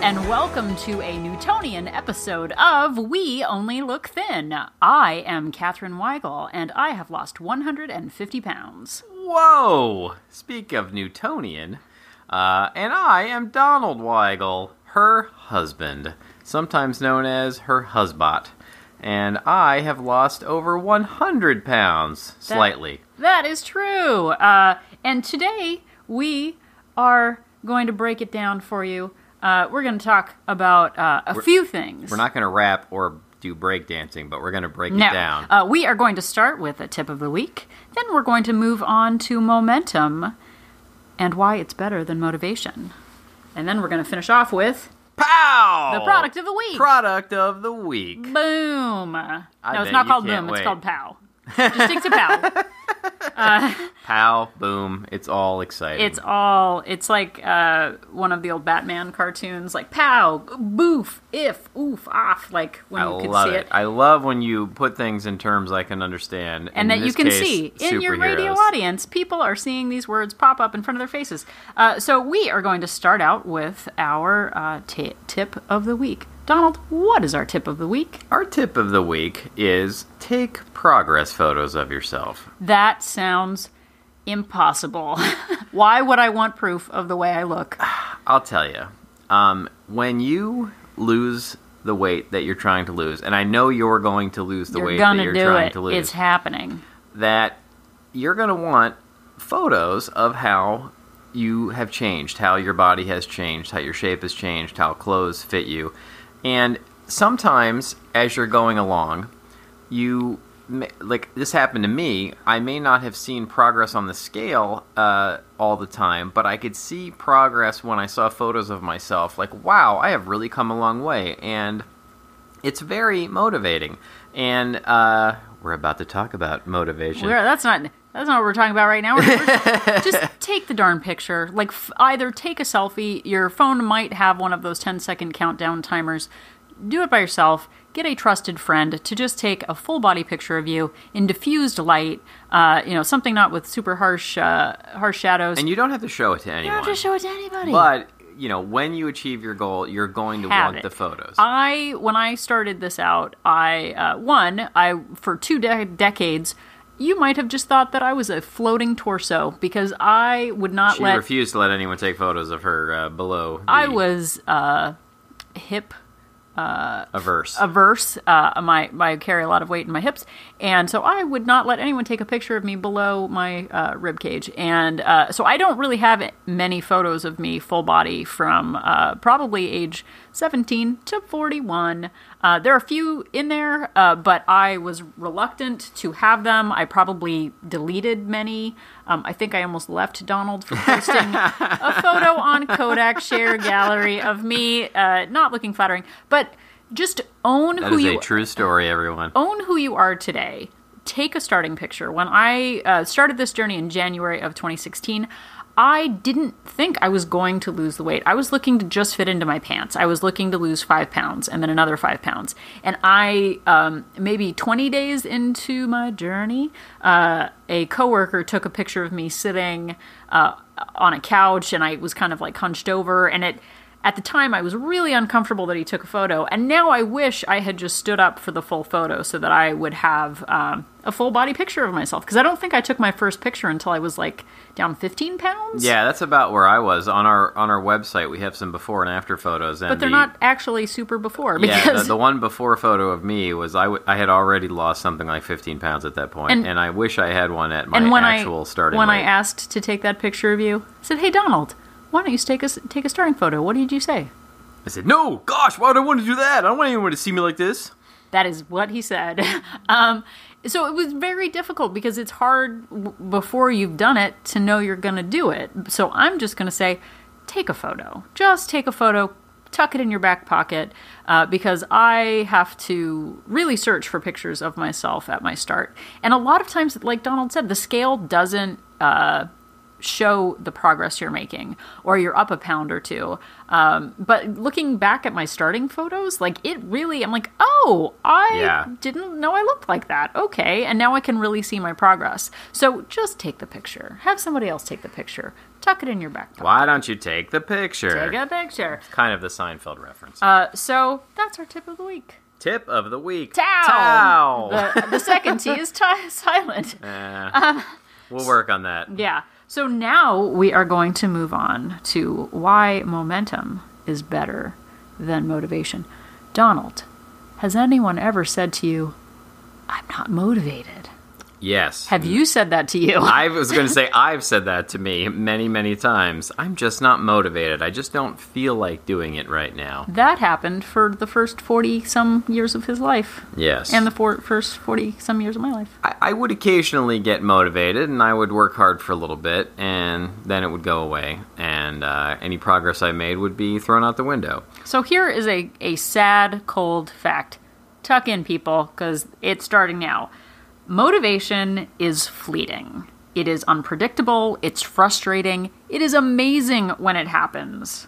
and welcome to a Newtonian episode of We Only Look Thin. I am Katherine Weigel, and I have lost 150 pounds. Whoa! Speak of Newtonian, and I am Donald Weigel, her husband, sometimes known as her husband. And I have lost over 100 pounds, slightly. That is true. And today we are going to break it down for you. We're going to talk about a few things. We're not going to rap or do breakdancing, but we're going to break it down. We are going to start with a tip of the week. Then we're going to move on to momentum and why it's better than motivation. And then we're going to finish off with... Pow! The product of the week. Product of the week. Boom. No, it's not called boom. Wait. It's called pow. Just stick to pow. Pow, boom. It's all exciting. It's like one of the old Batman cartoons, like pow, boof, if, oof, off, like when you can see it. I love when you put things in terms I can understand. And that you can see. In your radio audience, people are seeing these words pop up in front of their faces. So we are going to start out with our tip of the week. Donald, what is our tip of the week? Our tip of the week is take progress photos of yourself. That sounds impossible. Why would I want proof of the way I look? I'll tell you. When you lose the weight that you're trying to lose, and I know you're going to lose the weight that you're trying to lose. It's happening. That you're going to want photos of how you have changed, how your body has changed, how your shape has changed, how clothes fit you. And sometimes, as you're going along, like this happened to me, I may not have seen progress on the scale all the time, but I could see progress when I saw photos of myself. Like, wow, I have really come a long way. And it's very motivating. And we're about to talk about motivation. That's not what we're talking about right now. Just take the darn picture. Like, either take a selfie. Your phone might have one of those 10-second countdown timers. Do it by yourself. Get a trusted friend to just take a full body picture of you in diffused light. Something not with super harsh shadows. And you don't have to show it to anyone. You don't have to show it to anybody. But when you achieve your goal, you're going to want the photos. When I started this out, I for 2 decades. You might have just thought that I was a floating torso because I would not She refused to let anyone take photos of her below. I was hip averse. I carry a lot of weight in my hips, and so I would not let anyone take a picture of me below my rib cage. And so I don't really have many photos of me full body from probably age 17 to 41. There are a few in there, but I was reluctant to have them. I probably deleted many. I think I almost left Donald for posting a photo on Kodak Share Gallery of me, not looking flattering. But just own who you are. That is a true story, everyone. Own who you are today. Take a starting picture. When I started this journey in January of 2016, I didn't think I was going to lose the weight. I was looking to just fit into my pants. I was looking to lose 5 pounds and then another 5 pounds. And I, maybe 20 days into my journey, a coworker took a picture of me sitting on a couch, and I was kind of like hunched over. And at the time, I was really uncomfortable that he took a photo. And now I wish I had just stood up for the full photo so that I would have a full body picture of myself. Because I don't think I took my first picture until I was like down 15 pounds. Yeah, that's about where I was. On our website, we have some before and after photos. And but they're not actually super before. Because yeah, the one before photo of me was I had already lost something like 15 pounds at that point. And I wish I had one at my actual starting weight. When I asked to take that picture of you, I said, "Hey, Donald, why don't you take a starting photo?" What did you say? I said, "No, gosh, why would I want to do that? I don't want anyone to see me like this." That is what he said. So it was very difficult because it's hard before you've done it to know you're going to do it. So I'm just going to say, take a photo. Just take a photo, tuck it in your back pocket, because I have to really search for pictures of myself at my start. And a lot of times, like Donald said, the scale doesn't show the progress you're making, or you're up a pound or two. But looking back at my starting photos, like it really, I'm like, oh, I didn't know I looked like that. Okay. And now I can really see my progress. So just take the picture. Have somebody else take the picture. Tuck it in your back pocket. Why don't you take the picture? Take a picture. It's kind of the Seinfeld reference. So that's our tip of the week. Tip of the week. Towel. The second T is silent. We'll work on that. Yeah. So now we are going to move on to why momentum is better than motivation. Donald, has anyone ever said to you, I'm not motivated? Yes. Have you said that to you? I was going to say I've said that to me many, many times. I'm just not motivated. I just don't feel like doing it right now. That happened for the first 40-some years of his life. Yes. And the first 40-some years of my life. I would occasionally get motivated, and I would work hard for a little bit, and then it would go away, and any progress I made would be thrown out the window. So here is a sad, cold fact. Tuck in, people, because it's starting now. Motivation is fleeting. It is unpredictable. It's frustrating. It is amazing when it happens.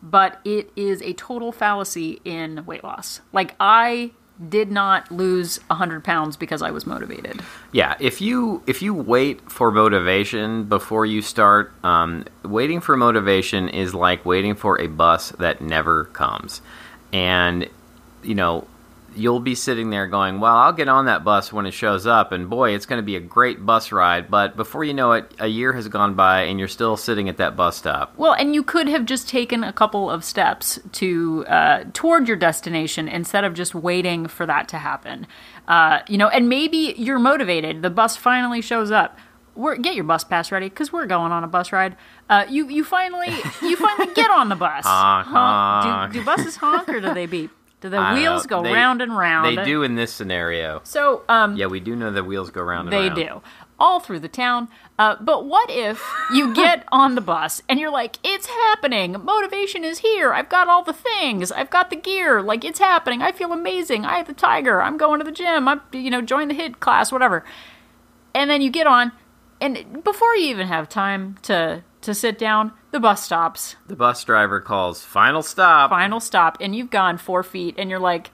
But it is a total fallacy in weight loss. Like, I did not lose 100 pounds because I was motivated. Yeah, if you wait for motivation before you start, waiting for motivation is like waiting for a bus that never comes. And, you'll be sitting there going, well, I'll get on that bus when it shows up, and boy, it's going to be a great bus ride. But before you know it, a year has gone by, and you're still sitting at that bus stop. Well, and you could have just taken a couple of steps toward your destination instead of just waiting for that to happen. And maybe you're motivated. The bus finally shows up. Get your bus pass ready, because we're going on a bus ride. You finally get on the bus. Honk, honk. Do buses honk, or do they beep? Do the wheels go round and round? They do in this scenario. So, yeah, we do know the wheels go round and they round. They do. All through the town. But what if you get on the bus and you're like, it's happening. Motivation is here. I've got all the things. I've got the gear. Like, it's happening. I feel amazing. I have the tiger. I'm going to the gym. Join the HIIT class, whatever. And then you get on, and before you even have time to sit down, the bus stops. The bus driver calls, final stop. Final stop, and you've gone 4 feet, and you're like,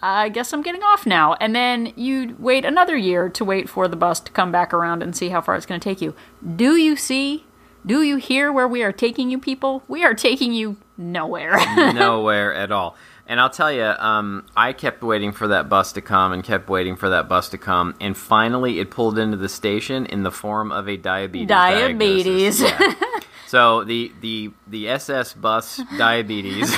I guess I'm getting off now. And then you wait another year to wait for the bus to come back around and see how far it's going to take you. Do you hear where we are taking you, people? We are taking you nowhere. Nowhere at all. And I'll tell you, I kept waiting for that bus to come and kept waiting for that bus to come. And finally, it pulled into the station in the form of a diabetes diagnosis. Yeah. So the SS bus diabetes.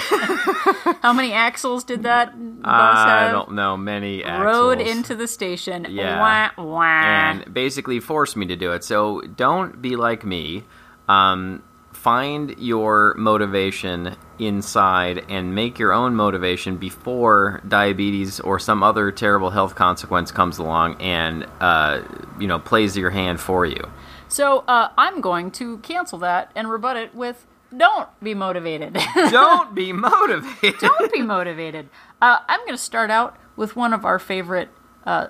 How many axles did that bus have? I don't know. Many axles. Rode into the station. Yeah. Wah, wah. And basically forced me to do it. So don't be like me. Find your motivation inside and make your own motivation before diabetes or some other terrible health consequence comes along and plays your hand for you. So I'm going to cancel that and rebut it with, don't be motivated. Don't be motivated. Don't be motivated. I'm going to start out with one of our favorite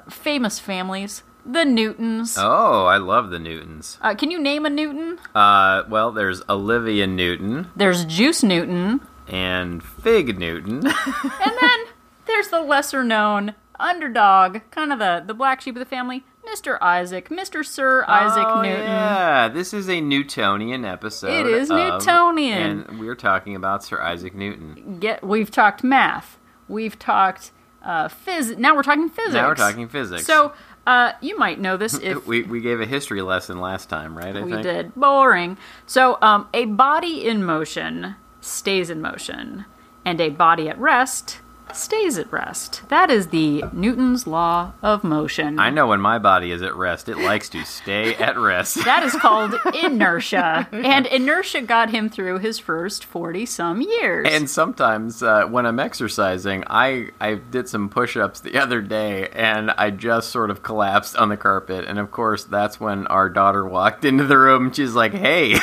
famous families, the Newtons. Oh, I love the Newtons. Can you name a Newton? Well, there's Olivia Newton. There's Juice Newton. And Fig Newton. And then there's the lesser-known underdog, kind of the black sheep of the family, Mr. Sir Isaac Newton. Yeah, this is a Newtonian episode. It is Newtonian. And we're talking about Sir Isaac Newton. We've talked math. We've talked physics. Now we're talking physics. So you might know this if... we gave a history lesson last time, right? I think we did. Boring. So a body in motion stays in motion, and a body at rest stays at rest. That is the Newton's law of motion. I know when my body is at rest, it likes to stay at rest. That is called inertia. And inertia got him through his first 40-some years. And sometimes when I'm exercising, I did some push-ups the other day, and I just sort of collapsed on the carpet. And of course, that's when our daughter walked into the room, and she's like, hey,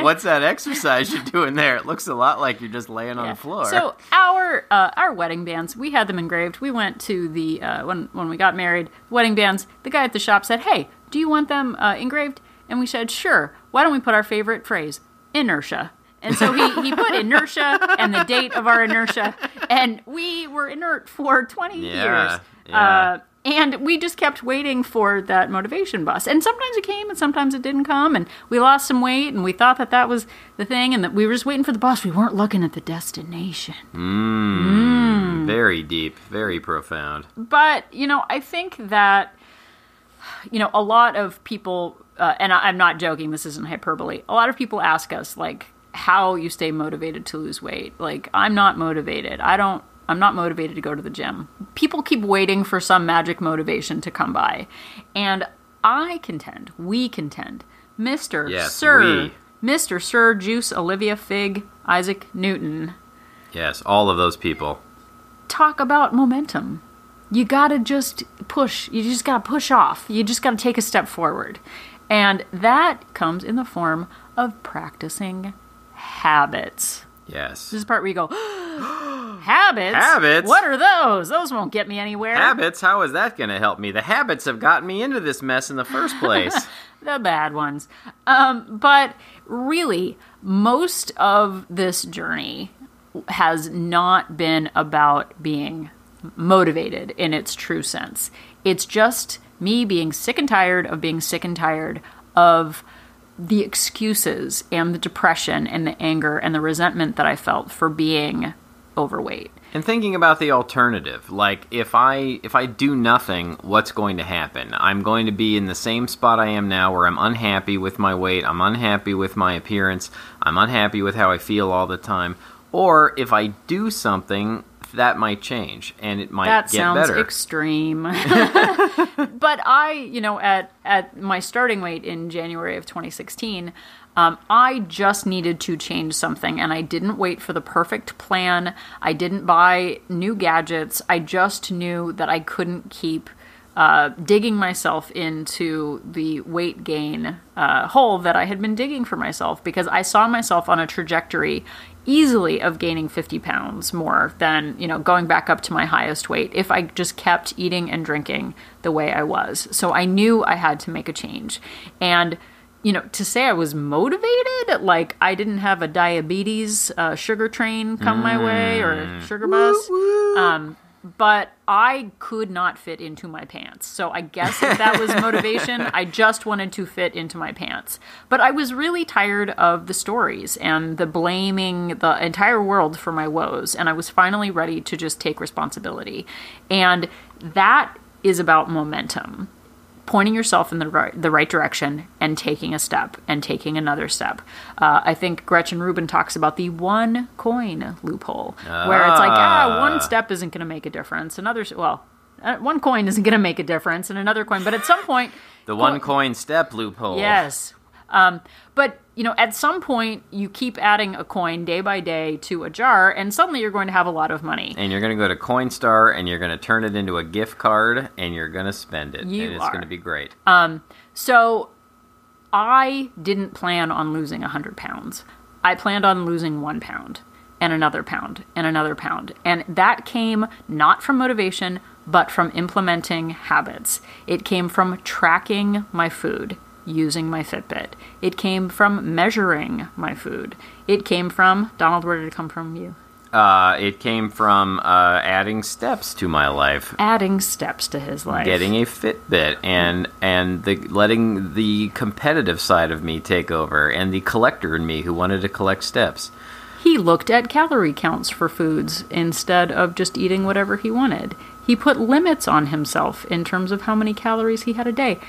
what's that exercise you're doing there? It looks a lot like you're just laying on the floor. So our wedding bands, we had them engraved. We went to the when we got married, wedding bands. The guy at the shop said, "Hey, do you want them engraved?" And we said, sure, why don't we put our favorite phrase, inertia? And so he put inertia and the date of our inertia, and we were inert for 20 years. Yeah. And we just kept waiting for that motivation bus. And sometimes it came and sometimes it didn't come. And we lost some weight and we thought that was the thing and that we were just waiting for the bus. We weren't looking at the destination. Very deep, very profound. But, I think that, a lot of people, and I'm not joking, this isn't hyperbole. A lot of people ask us, like, how you stay motivated to lose weight. Like, I'm not motivated. I'm not motivated to go to the gym. People keep waiting for some magic motivation to come by. And we contend, Mr. Sir Juice, Olivia Fig, Isaac Newton. Yes, all of those people. Talk about momentum. You gotta just push. You just gotta push off. You just gotta take a step forward. And that comes in the form of practicing habits. Yes. This is the part where you go, habits? Habits? What are those? Those won't get me anywhere. Habits? How is that going to help me? The habits have gotten me into this mess in the first place. The bad ones. But really, most of this journey has not been about being motivated in its true sense. It's just me being sick and tired of being sick and tired of the excuses and the depression and the anger and the resentment that I felt for being overweight. And thinking about the alternative, like if I do nothing, what's going to happen? I'm going to be in the same spot I am now where I'm unhappy with my weight, I'm unhappy with my appearance, I'm unhappy with how I feel all the time. Or if I do something, that might change and it might get better. That sounds extreme. But I, at my starting weight in January of 2016, I just needed to change something, and I didn't wait for the perfect plan. I didn't buy new gadgets. I just knew that I couldn't keep digging myself into the weight gain hole that I had been digging for myself, because I saw myself on a trajectory easily of gaining 50 pounds more than, going back up to my highest weight if I just kept eating and drinking the way I was. So I knew I had to make a change. And, to say I was motivated, like I didn't have a diabetes sugar train come my way or a sugar bus. But I could not fit into my pants. So I guess if that was motivation, I just wanted to fit into my pants. But I was really tired of the stories and the blaming the entire world for my woes. And I was finally ready to just take responsibility. And that is about momentum. Pointing yourself in the right direction and taking a step and taking another step. I think Gretchen Rubin talks about the one coin loophole, where it's like, one step isn't going to make a difference. One coin isn't going to make a difference, and another coin. But at some point, the one coin step loophole. Yes. But, at some point, you keep adding a coin day by day to a jar, and suddenly you're going to have a lot of money. And you're going to go to Coinstar, and you're going to turn it into a gift card, and you're going to spend it. And it's going to be great. So I didn't plan on losing 100 pounds. I planned on losing 1 pound, and another pound, and another pound. And that came not from motivation, but from implementing habits. It came from tracking my food using my Fitbit. It came from measuring my food. It came from, Donald, where did it come from you? It came from adding steps to my life. Adding steps to his life. Getting a Fitbit and letting the competitive side of me take over, and the collector in me who wanted to collect steps. He looked at calorie counts for foods instead of just eating whatever he wanted. He put limits on himself in terms of how many calories he had a day.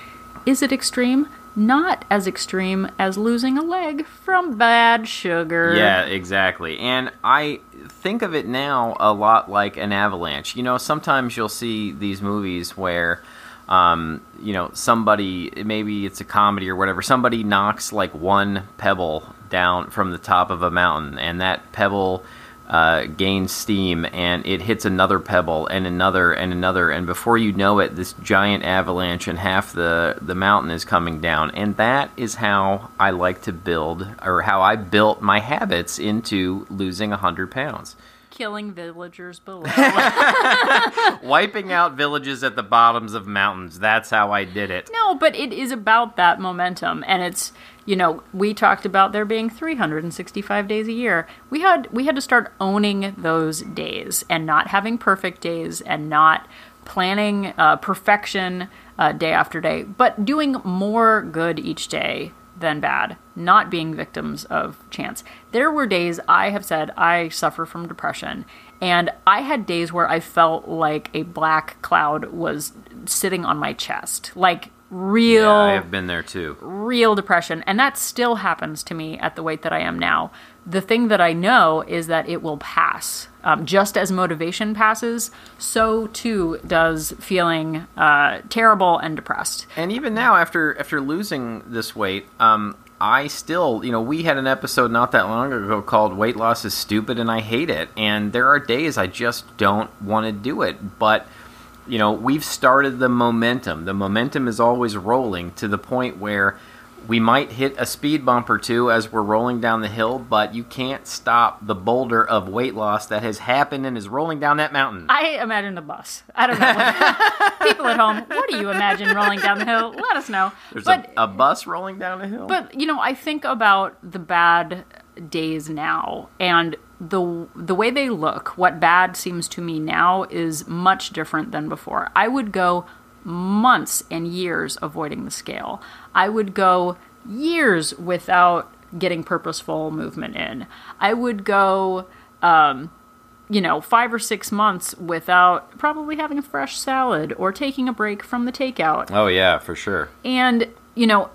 Is it extreme? Not as extreme as losing a leg from bad sugar. Yeah, exactly. And I think of it now a lot like an avalanche. Sometimes you'll see these movies where, somebody, maybe it's a comedy or whatever, somebody knocks like one pebble down from the top of a mountain, and that pebble gains steam, and it hits another pebble and another and another, and before you know it, this giant avalanche and half the mountain is coming down. And that is how I like to build, or how I built my habits into losing 100 pounds. killing villagers below. Wiping out villages at the bottoms of mountains. That's how I did it. No, but it is about that momentum. And it's, we talked about there being 365 days a year. We had to start owning those days and not having perfect days and not planning perfection day after day, but doing more good each day than bad, not being victims of chance. There were days I have said I suffer from depression, and I had days where I felt like a black cloud was sitting on my chest, like real. Yeah, I have been there too. Real depression, and that still happens to me at the weight that I am now. The thing that I know is that it will pass. Just as motivation passes, so too does feeling terrible and depressed. And even now, after losing this weight, I still, we had an episode not that long ago called "Weight Loss is Stupid" and I hate it. And there are days I just don't want to do it. But, we've started the momentum. The momentum is always rolling to the point where we might hit a speed bump or two as we're rolling down the hill, but you can't stop the boulder of weight loss that has happened and is rolling down that mountain. I imagine a bus. I don't know. People at home, what do you imagine rolling down the hill? Let us know. There's a bus rolling down a hill? But, I think about the bad days now, and the way they look, what bad seems to me now is much different than before. I would go months and years avoiding the scale. I would go years without getting purposeful movement in. I would go, 5 or 6 months without probably having a fresh salad or taking a break from the takeout. Oh, yeah, for sure. And,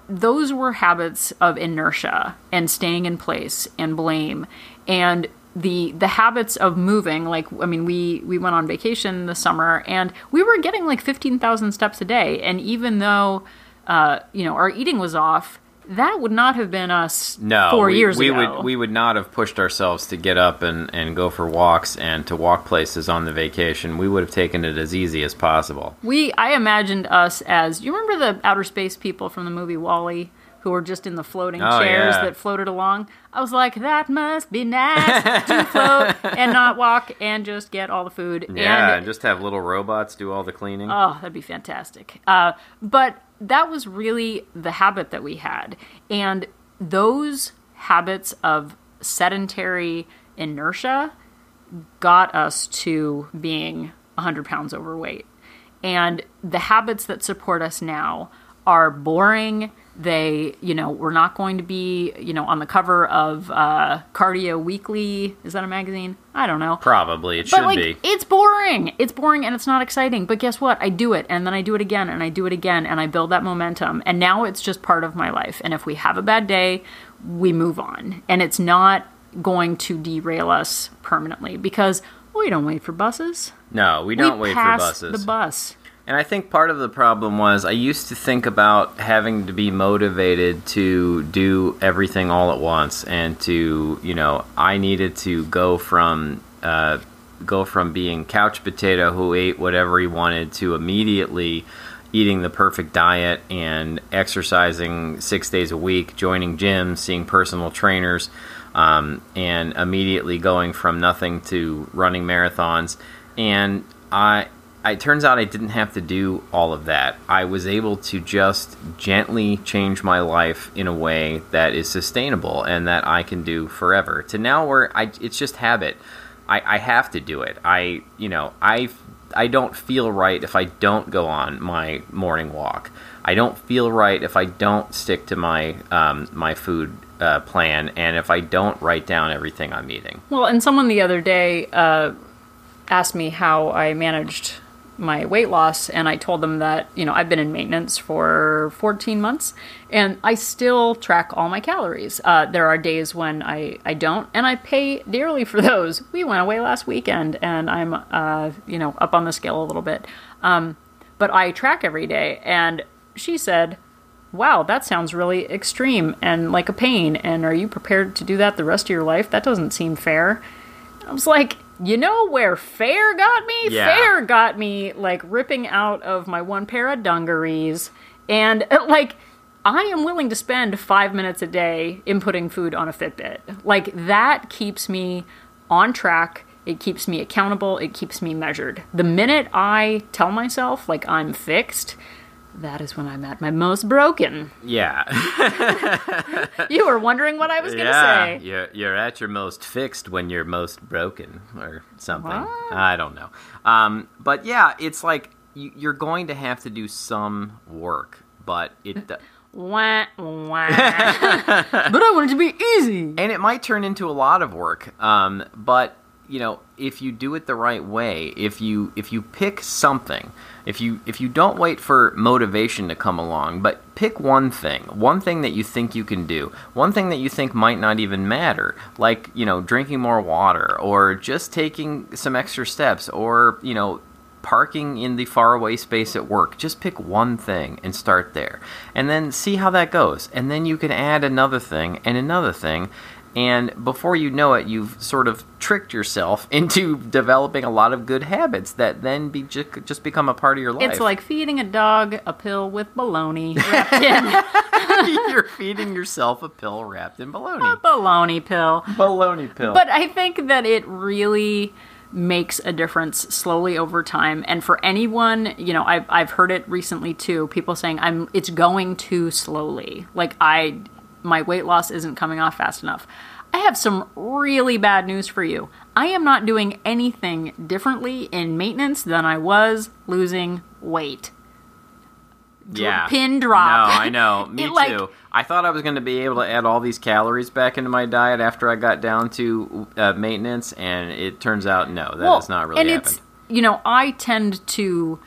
those were habits of inertia and staying in place and blame. And the habits of moving, we went on vacation this summer and we were getting like 15,000 steps a day. And even though, our eating was off, that would not have been us 4 years ago. We would not have pushed ourselves to get up and go for walks and to walk places on the vacation. We would have taken it as easy as possible. I imagined us as, you remember the outer space people from the movie WALL-E? Who were just in the floating chairs that floated along. I was like, that must be nice to float and not walk and just get all the food. Yeah, and just have little robots do all the cleaning. Oh, that'd be fantastic. But that was really the habit that we had. And those habits of sedentary inertia got us to being 100 pounds overweight. And the habits that support us now are boring. They, we're not going to be, on the cover of Cardio Weekly. Is that a magazine? I don't know. Probably. It should be. It's boring. It's boring and it's not exciting. But guess what? I do it and then I do it again and I do it again and I build that momentum. And now it's just part of my life. And if we have a bad day, we move on. And it's not going to derail us permanently because we don't wait for buses. No, we don't wait for buses. We pass the bus. And I think part of the problem was I used to think about having to be motivated to do everything all at once and to, I needed to go from being couch potato who ate whatever he wanted to immediately eating the perfect diet and exercising 6 days a week, joining gyms, seeing personal trainers, and immediately going from nothing to running marathons. And it turns out I didn't have to do all of that. I was able to just gently change my life in a way that is sustainable and that I can do forever. To now where it's just habit. I have to do it. I don't feel right if I don't go on my morning walk. I don't feel right if I don't stick to my my food plan and if I don't write down everything I'm eating. Well, and someone the other day asked me how I managed my weight loss, and I told them that, I've been in maintenance for 14 months, and I still track all my calories. There are days when I don't, and I pay dearly for those. We went away last weekend, and I'm, up on the scale a little bit. But I track every day, and she said, wow, that sounds really extreme and like a pain, and are you prepared to do that the rest of your life? That doesn't seem fair. I was like, where fair got me? Yeah. Fair got me, ripping out of my one pair of dungarees. And, I am willing to spend 5 minutes a day inputting food on a Fitbit. That keeps me on track It keeps me accountable. It keeps me measured. The minute I tell myself, like, I'm fixed, that is when I'm at my most broken. Yeah. You were wondering what I was going to say. You're at your most fixed when you're most broken or something. What? I don't know. But yeah, it's like you're going to have to do some work, but it... Wah, wah. But I want it to be easy. And it might turn into a lot of work. But, you know, if you do it the right way, if you pick something, if you don't wait for motivation to come along, but pick one thing that you think you can do, one thing that you think might not even matter, like, you know, drinking more water, or just taking some extra steps, or, you know, parking in the faraway space at work. Just pick one thing and start there. And then see how that goes. And then you can add another thing and another thing. And before you know it, you've sort of tricked yourself into developing a lot of good habits that then just become a part of your life. It's like feeding a dog a pill with bologna wrapped in. You're feeding yourself a pill wrapped in bologna. A bologna pill. Bologna pill. But I think that it really makes a difference slowly over time. And for anyone, you know, I've heard it recently too, people saying it's going too slowly. Like my weight loss isn't coming off fast enough. I have some really bad news for you. I am not doing anything differently in maintenance than I was losing weight. Yeah. Pin drop. No, I know. Me too. I thought I was going to be able to add all these calories back into my diet after I got down to maintenance, and it turns out, no, that is not really happened. You know, I tend to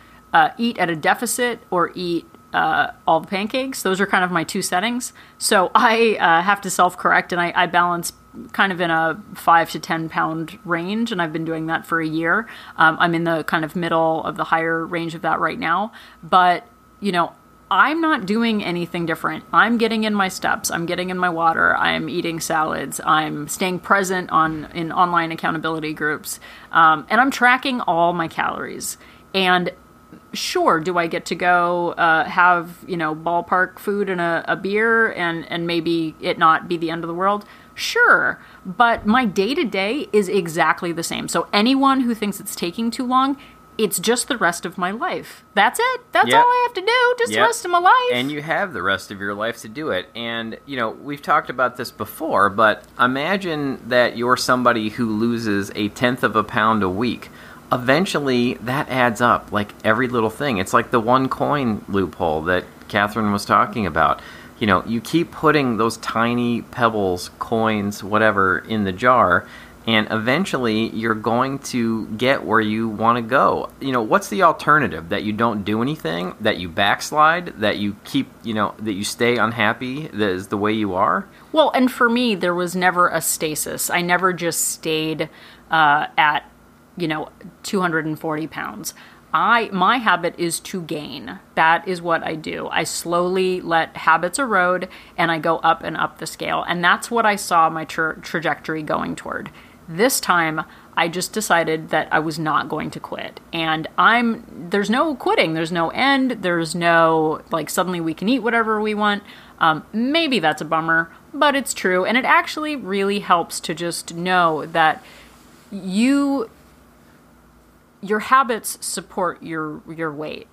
eat at a deficit or eat all the pancakes. Those are kind of my two settings. So I have to self-correct, and I balance kind of in a 5 to 10 pound range, and I've been doing that for a year. I'm in the kind of middle of the higher range of that right now. But, you know, I'm not doing anything different. I'm getting in my steps. I'm getting in my water. I'm eating salads. I'm staying present in online accountability groups. And I'm tracking all my calories. And sure, do I get to go have, you know, ballpark food and a beer and maybe it not be the end of the world? Sure. But my day-to-day is exactly the same. So anyone who thinks it's taking too long, it's just the rest of my life. That's it. That's all I have to do. Just the rest of my life. And you have the rest of your life to do it. And, you know, we've talked about this before, but imagine that you're somebody who loses 1/10 of a pound a week. Eventually, that adds up, like every little thing. It's like the one coin loophole that Catherine was talking about. You know, you keep putting those tiny pebbles, coins, whatever, in the jar, and eventually you're going to get where you want to go. You know, what's the alternative? That you don't do anything? That you backslide? That you keep, you know, that you stay unhappy? That is the way you are? Well, and for me, there was never a stasis. I never just stayed at, you know, 240 pounds. My habit is to gain. That is what I do. I slowly let habits erode and I go up and up the scale. And that's what I saw my trajectory going toward. This time, I just decided that I was not going to quit. And there's no quitting. There's no end. There's no, like, suddenly we can eat whatever we want. Maybe that's a bummer, but it's true. And it actually really helps to just know that your habits support your weight.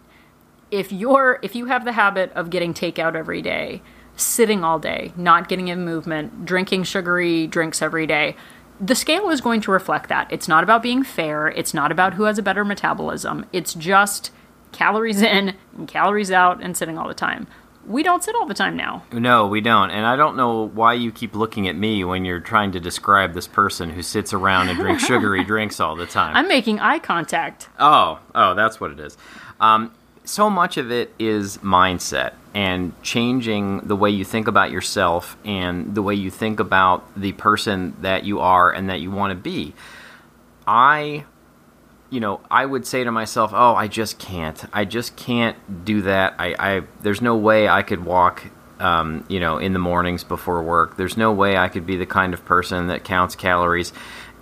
If you have the habit of getting takeout every day, sitting all day, not getting in movement, drinking sugary drinks every day, the scale is going to reflect that. It's not about being fair. It's not about who has a better metabolism. It's just calories in and calories out and sitting all the time. We don't sit all the time now. No, we don't. And I don't know why you keep looking at me when you're trying to describe this person who sits around and drinks sugary drinks all the time. I'm making eye contact. Oh, that's what it is. So much of it is mindset and changing the way you think about yourself and the way you think about the person that you are and that you want to be. I would say to myself, oh, I just can't do that. There's no way I could walk, in the mornings before work. There's no way I could be the kind of person that counts calories.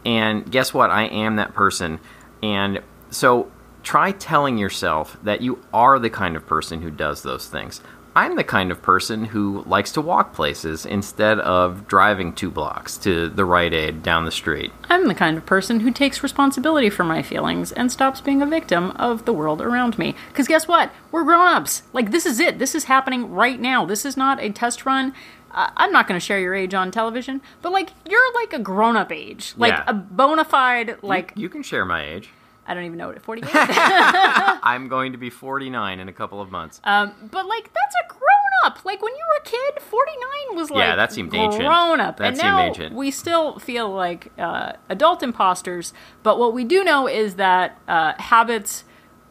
And guess what? I am that person. And so try telling yourself that you are the kind of person who does those things. I'm the kind of person who likes to walk places instead of driving 2 blocks to the Rite Aid down the street. I'm the kind of person who takes responsibility for my feelings and stops being a victim of the world around me. Because guess what? We're grown-ups. Like, this is it. This is happening right now. This is not a test run. I'm not going to share your age on television, but, like, you're, like, a grown-up age. Like, a bona fide, like... You can share my age. I don't even know what, 48? I'm going to be 49 in a couple of months. But, like, that's a grown-up. Like, when you were a kid, 49 was, like, yeah, that seemed ancient. Grown-up. That and seemed now ancient. We still feel like adult imposters, but what we do know is that habits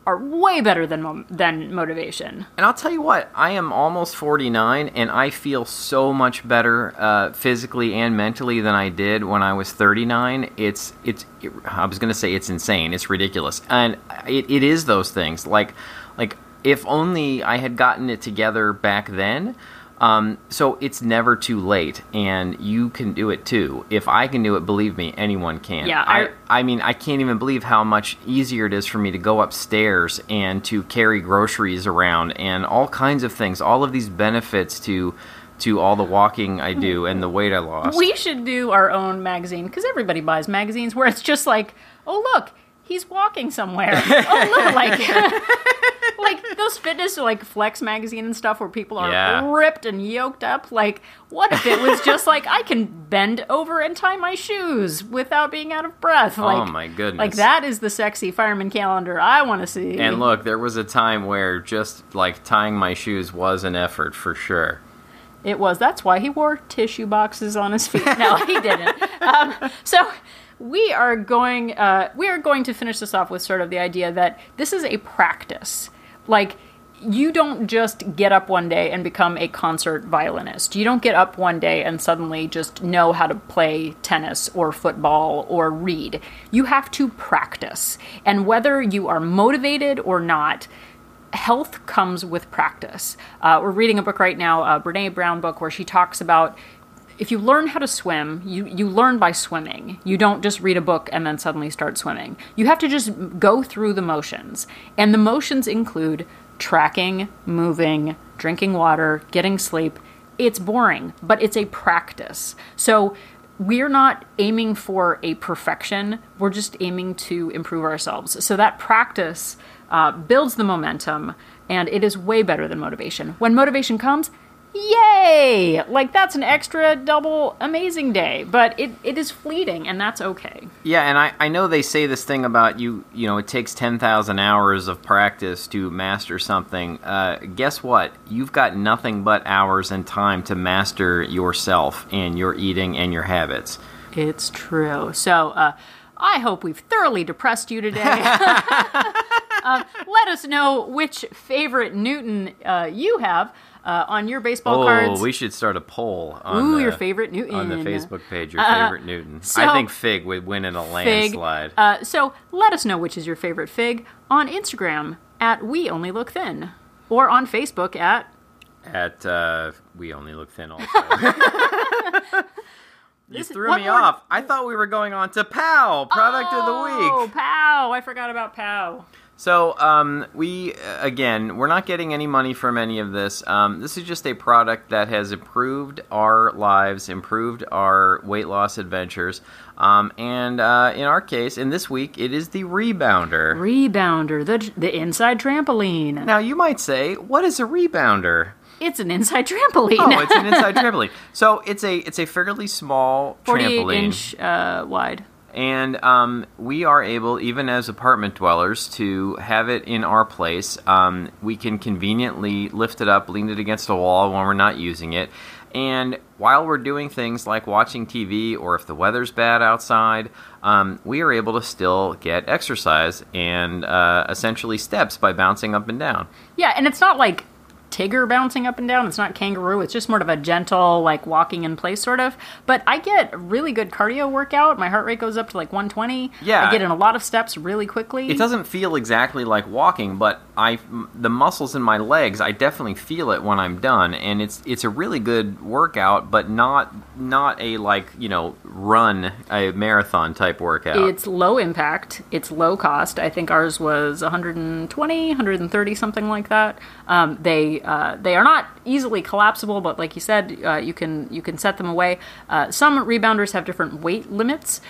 are way better than motivation. And I'll tell you what, I am almost 49, and I feel so much better physically and mentally than I did when I was 39. I was going to say it's insane. It's ridiculous. And it is those things. Like if only I had gotten it together back then. So it's never too late, and you can do it too. If I can do it, believe me, anyone can. Yeah, I mean, I can't even believe how much easier it is for me to go upstairs and to carry groceries around and all kinds of things. All of these benefits to all the walking I do and the weight I lost. We should do our own magazine, because everybody buys magazines where it's just like, oh, look, he's walking somewhere. Oh, look, like those fitness, like Flex magazine and stuff where people are ripped and yoked up. Like, what if it was just like, I can bend over and tie my shoes without being out of breath? Like, oh, my goodness. Like, that is the sexy fireman calendar I want to see. And look, there was a time where just, like, tying my shoes was an effort for sure. It was. That's why he wore tissue boxes on his feet. No, he didn't. So... We are going to finish this off with sort of the idea that this is a practice. Like, you don't just get up one day and become a concert violinist. You don't get up one day and suddenly just know how to play tennis or football or read. You have to practice. And whether you are motivated or not, health comes with practice. We're reading a book right now, a Brene Brown book, where she talks about if you learn how to swim, you learn by swimming. You don't just read a book and then suddenly start swimming. You have to just go through the motions. And the motions include tracking, moving, drinking water, getting sleep. It's boring, but it's a practice. So we're not aiming for a perfection. We're just aiming to improve ourselves. So that practice builds the momentum, and it is way better than motivation. When motivation comes, yay! Like, that's an extra double amazing day, but it is fleeting, and that's okay. Yeah, and I know they say this thing about you know, it takes 10,000 hours of practice to master something. Guess what? You've got nothing but hours and time to master yourself and your eating and your habits. It's true. So, I hope we've thoroughly depressed you today. Let us know which favorite Newton you have. On your baseball cards. Oh, we should start a poll on your favorite Newton. On the Facebook page, your favorite Newton. So, I think Fig would win in a landslide. So let us know which is your favorite Fig on Instagram at We Only Look Thin, or on Facebook at We Only Look Thin also. You threw me off. I thought we were going on to POW, Product of the Week. Oh, POW. I forgot about POW. So, we're not getting any money from any of this. This is just a product that has improved our lives, improved our weight loss adventures. And in our case, in this week, it is the Rebounder. Rebounder, the inside trampoline. Now, you might say, what is a Rebounder? It's an inside trampoline. Oh, it's an inside trampoline. So, it's a fairly small 48-inch wide. And we are able, even as apartment dwellers, to have it in our place. We can conveniently lift it up, lean it against a wall when we're not using it. And while we're doing things like watching TV, or if the weather's bad outside, we are able to still get exercise and essentially steps by bouncing up and down. Yeah, and it's not like Tigger bouncing up and down. It's not kangaroo. It's just more of a gentle, like, walking in place sort of. But I get a really good cardio workout. My heart rate goes up to like 120. Yeah. I get in a lot of steps really quickly. It doesn't feel exactly like walking, but the muscles in my legs, I definitely feel it when I'm done, and it's a really good workout, but not a run a marathon type workout. It's low impact. It's low cost. I think ours was 120, 130, something like that. They are not easily collapsible, but like you said, you can set them away. Some rebounders have different weight limits,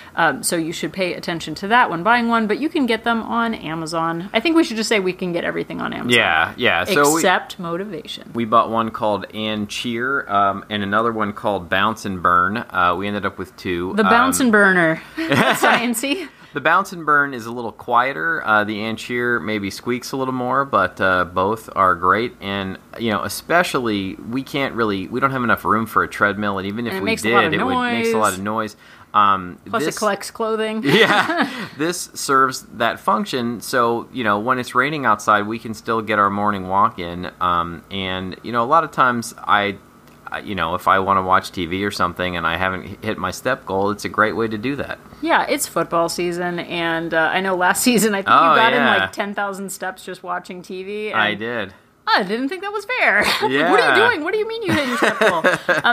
so you should pay attention to that when buying one. But you can get them on Amazon. I think we should just say we can get everything on Amazon. Yeah. So except motivation. We bought one called And Cheer, and another one called Bounce and Burn. We ended up with two. The Bounce and Burner. That's sciencey. The Bounce and Burn is a little quieter. The And Cheer maybe squeaks a little more, but both are great. And especially we don't have enough room for a treadmill, and even if we did, it makes a lot of noise. Plus it collects clothing. Yeah, this serves that function. So, when it's raining outside, we can still get our morning walk in. And, a lot of times if I want to watch TV or something and I haven't hit my step goal, it's a great way to do that. Yeah, it's football season. And I know last season, I think you got in like 10,000 steps just watching TV. And I did. I didn't think that was fair. Yeah. What are you doing? What do you mean you hit your step goal?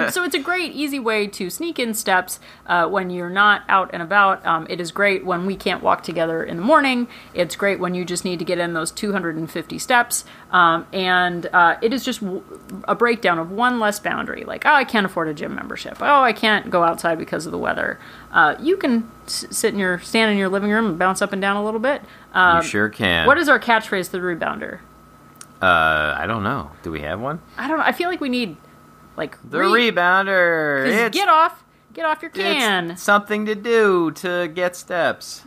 So it's a great, easy way to sneak in steps when you're not out and about. It is great when we can't walk together in the morning. It's great when you just need to get in those 250 steps. And it is just a breakdown of one less boundary. Like, I can't afford a gym membership. I can't go outside because of the weather. You can stand in your living room and bounce up and down a little bit. You sure can. What is our catchphrase to the rebounder? I don't know. Do we have one? I don't know. I feel like we need, the rebounder. Get off your can. It's something to do to get steps.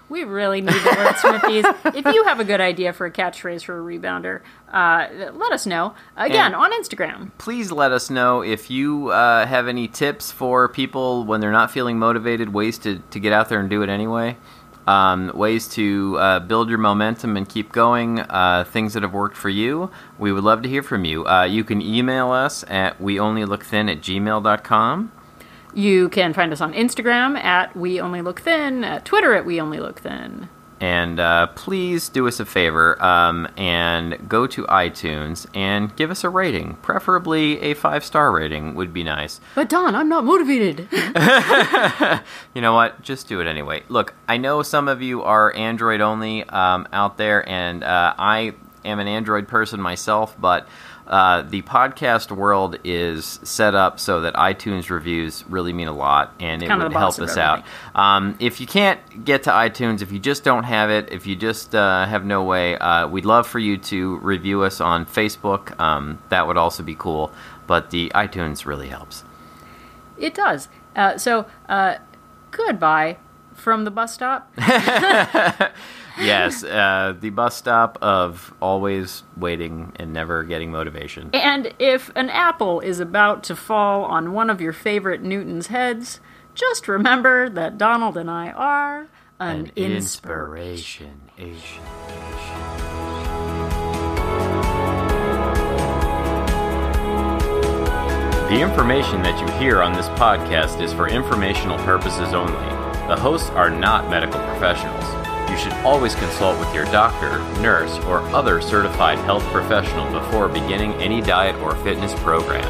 We really need to wordsmith these. If you have a good idea for a catchphrase for a rebounder, let us know. Again, on Instagram. Please let us know if you have any tips for people when they're not feeling motivated, ways to get out there and do it anyway. Ways to build your momentum and keep going, things that have worked for you. We would love to hear from you. You can email us at weonlylookthin@gmail.com. You can find us on Instagram at weonlylookthin, at Twitter at weonlylookthin. And please do us a favor and go to iTunes and give us a rating. Preferably a 5-star rating would be nice. But Don, I'm not motivated. You know what? Just do it anyway. Look, I know some of you are Android only out there, and I am an Android person myself, but the podcast world is set up so that iTunes reviews really mean a lot, and it would help us out. If you can't get to iTunes, if you just don't have it, if you just have no way, we'd love for you to review us on Facebook. That would also be cool, but the iTunes really helps. It does. So, goodbye from the bus stop. Yes, the bus stop of always waiting and never getting motivation. And if an apple is about to fall on one of your favorite Newton's heads, just remember that Donald and I are an inspiration. The information that you hear on this podcast is for informational purposes only. The hosts are not medical professionals. You should always consult with your doctor, nurse, or other certified health professional before beginning any diet or fitness program.